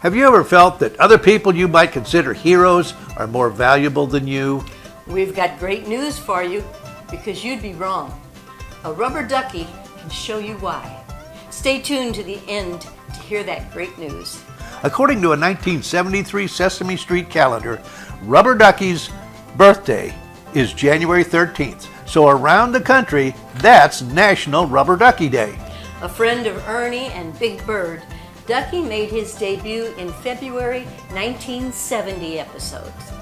Have you ever felt that other people you might consider heroes are more valuable than you? We've got great news for you, because you'd be wrong. A rubber ducky can show you why. Stay tuned to the end to hear that great news. According to a 1973 Sesame Street calendar, Rubber Ducky's birthday is January 13th. So around the country, that's National Rubber Ducky Day. A friend of Ernie and Big Bird, Duckie made his debut in February 1970 episodes.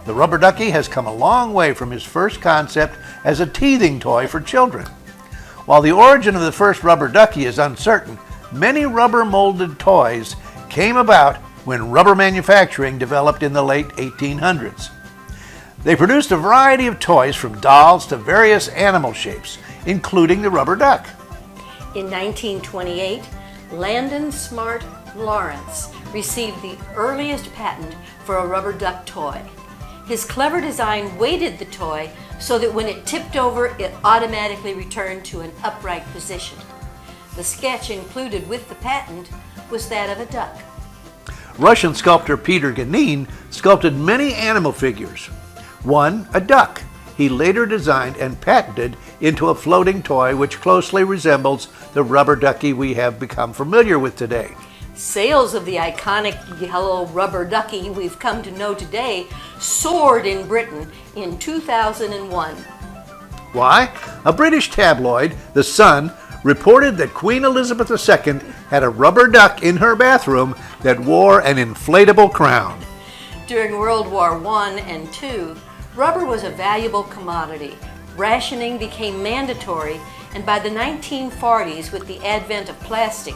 The rubber ducky has come a long way from his first concept as a teething toy for children. While the origin of the first rubber ducky is uncertain, many rubber molded toys came about when rubber manufacturing developed in the late 1800s. They produced a variety of toys from dolls to various animal shapes, including the rubber duck. In 1928, Landon Smart Lawrence received the earliest patent for a rubber duck toy. His clever design weighted the toy so that when it tipped over, it automatically returned to an upright position. The sketch included with the patent was that of a duck. Russian sculptor Peter Ganin sculpted many animal figures. One, a duck, he later designed and patented into a floating toy which closely resembles the rubber ducky we have become familiar with today. Sales of the iconic yellow rubber ducky we've come to know today soared in Britain in 2001. Why? A British tabloid, The Sun, reported that Queen Elizabeth II had a rubber duck in her bathroom that wore an inflatable crown. During World War I and II, rubber was a valuable commodity. Rationing became mandatory, and by the 1940s, with the advent of plastic,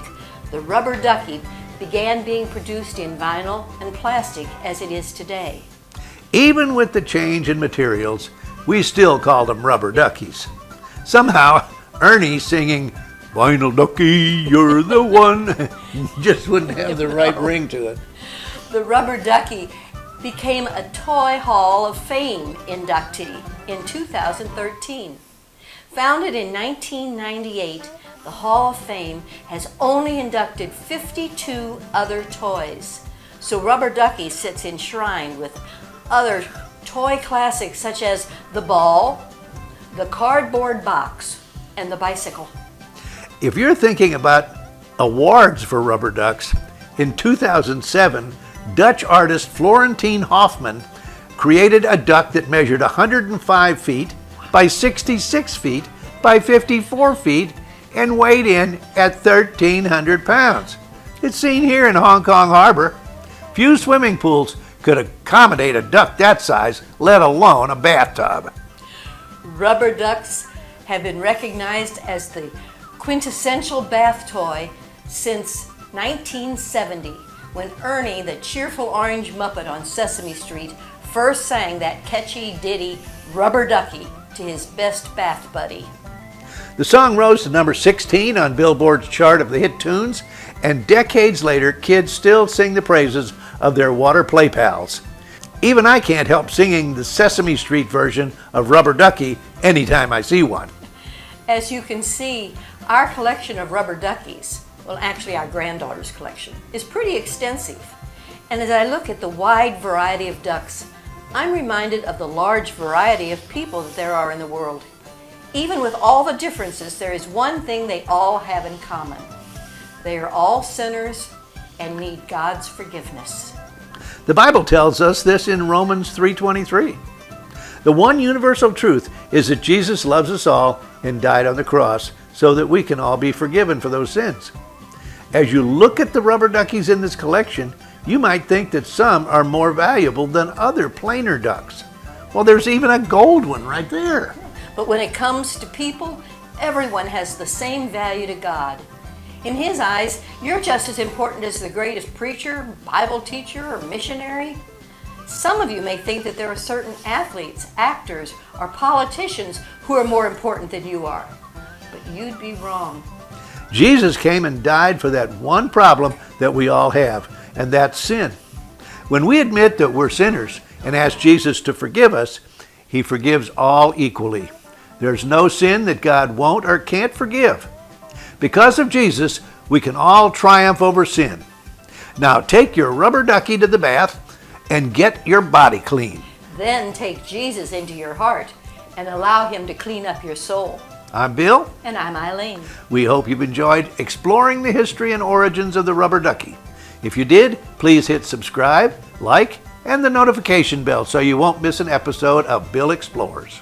the rubber ducky began being produced in vinyl and plastic as it is today. Even with the change in materials, we still call them rubber duckies. Somehow, Ernie singing, "Vinyl ducky, you're the one," just wouldn't have the right ring to it. The rubber ducky became a Toy Hall of Fame inductee in 2013. Founded in 1998, the Hall of Fame has only inducted 52 other toys. So Rubber Ducky sits enshrined with other toy classics such as the ball, the cardboard box, and the bicycle. If you're thinking about awards for rubber ducks, in 2007, Dutch artist Florentine Hoffman created a duck that measured 105 feet by 66 feet by 54 feet and weighed in at 1,300 pounds. It's seen here in Hong Kong Harbor. Few swimming pools could accommodate a duck that size, let alone a bathtub. Rubber ducks have been recognized as the quintessential bath toy since 1970, when Ernie, the cheerful orange Muppet on Sesame Street, first sang that catchy ditty, Rubber Ducky, to his best bath buddy. The song rose to number 16 on Billboard's chart of the hit tunes, and decades later, kids still sing the praises of their water play pals. Even I can't help singing the Sesame Street version of Rubber Ducky anytime I see one. As you can see, our collection of rubber duckies, well, actually our granddaughter's collection, is pretty extensive. And as I look at the wide variety of ducks, I'm reminded of the large variety of people that there are in the world. Even with all the differences, there is one thing they all have in common. They are all sinners and need God's forgiveness. The Bible tells us this in Romans 3:23. The one universal truth is that Jesus loves us all and died on the cross so that we can all be forgiven for those sins. As you look at the rubber duckies in this collection, you might think that some are more valuable than other plainer ducks. Well, there's even a gold one right there. But when it comes to people, everyone has the same value to God. In His eyes, you're just as important as the greatest preacher, Bible teacher, or missionary. Some of you may think that there are certain athletes, actors, or politicians who are more important than you are. But you'd be wrong. Jesus came and died for that one problem that we all have, and that's sin. When we admit that we're sinners and ask Jesus to forgive us, He forgives all equally. There's no sin that God won't or can't forgive. Because of Jesus, we can all triumph over sin. Now take your rubber ducky to the bath and get your body clean. Then take Jesus into your heart and allow him to clean up your soul. I'm Bill. And I'm Eileen. We hope you've enjoyed exploring the history and origins of the rubber ducky. If you did, please hit subscribe, like, and the notification bell so you won't miss an episode of Bill Explores.